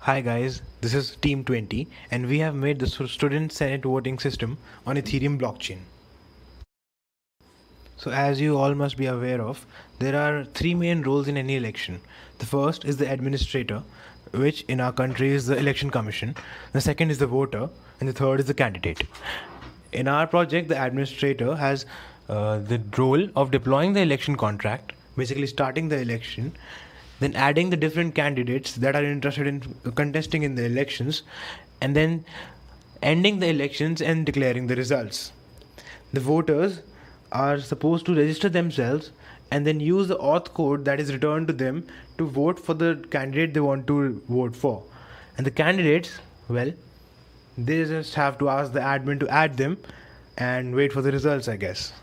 Hi guys, this is Team 20 and we have made the student senate voting system on Ethereum blockchain. So as you all must be aware of, there are three main roles in any election. The first is the administrator, which in our country is the election commission. The second is the voter and the third is the candidate. In our project, the administrator has the role of deploying the election contract, basically starting the election, then adding the different candidates that are interested in contesting in the elections, and then ending the elections and declaring the results. The voters are supposed to register themselves and then use the auth code that is returned to them to vote for the candidate they want to vote for. And the candidates, well, they just have to ask the admin to add them and wait for the results, I guess.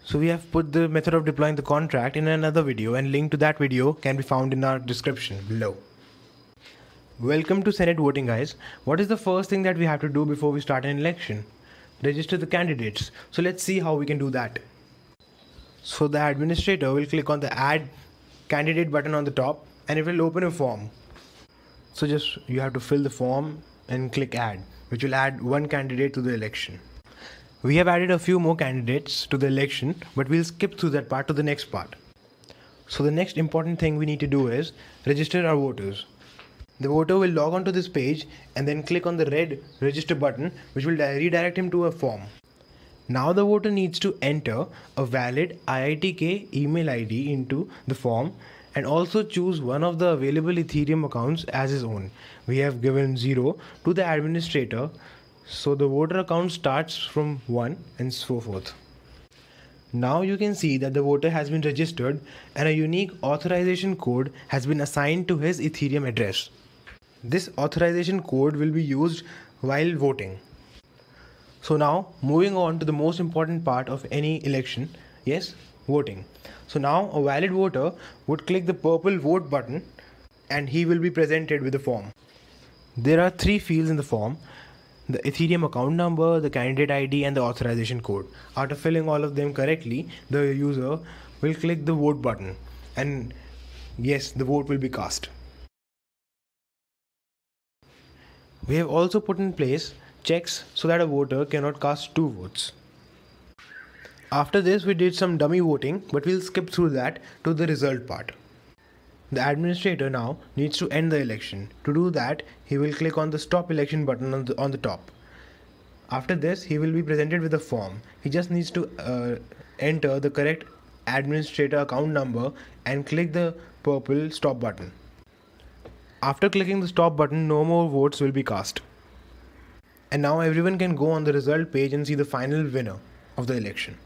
So we have put the method of deploying the contract in another video, and link to that video can be found in our description below. Welcome to Senate voting, guys. What is the first thing that we have to do before we start an election? Register the candidates. So let's see how we can do that. So the administrator will click on the add candidate button on the top and it will open a form. So just you have to fill the form and click add, which will add one candidate to the election. We have added a few more candidates to the election, but we'll skip through that part to the next part. So the next important thing we need to do is register our voters. The voter will log on to this page and then click on the red register button, which will redirect him to a form. Now the voter needs to enter a valid IITK email ID into the form and also choose one of the available Ethereum accounts as his own. We have given 0 to the administrator, so the voter account starts from 1 and so forth. Now you can see that the voter has been registered and a unique authorization code has been assigned to his Ethereum address. This authorization code will be used while voting. So now moving on to the most important part of any election, yes, voting. So now a valid voter would click the purple vote button and he will be presented with a form. There are 3 fields in the form: the Ethereum account number, the candidate ID and the authorization code. After filling all of them correctly, the user will click the vote button and yes, the vote will be cast. We have also put in place checks so that a voter cannot cast 2 votes. After this, we did some dummy voting, but we'll skip through that to the result part. The administrator now needs to end the election. To do that, he will click on the stop election button on the top. After this, he will be presented with a form. He just needs to enter the correct administrator account number and click the purple stop button. After clicking the stop button, no more votes will be cast. And now everyone can go on the result page and see the final winner of the election.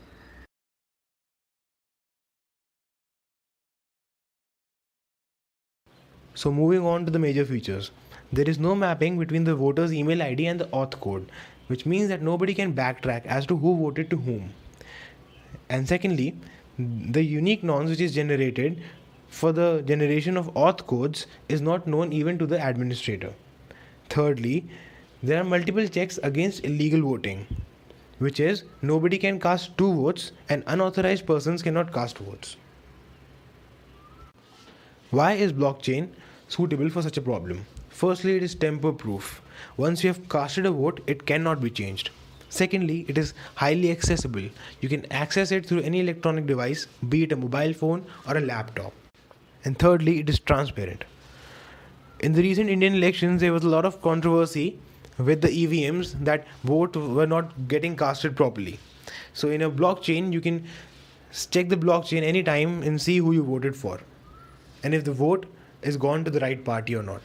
So moving on to the major features. There is no mapping between the voter's email ID and the auth code, which means that nobody can backtrack as to who voted to whom. And secondly, the unique nonce which is generated for the generation of auth codes is not known even to the administrator. Thirdly, there are multiple checks against illegal voting, which is nobody can cast 2 votes and unauthorized persons cannot cast votes. Why is blockchain suitable for such a problem? Firstly, it is tamper proof. Once you have casted a vote, it cannot be changed. Secondly, it is highly accessible. You can access it through any electronic device, be it a mobile phone or a laptop. And thirdly, it is transparent. In the recent Indian elections, there was a lot of controversy with the EVMs that votes were not getting casted properly. So in a blockchain, you can check the blockchain anytime and see who you voted for, and if the vote is gone to the right party or not.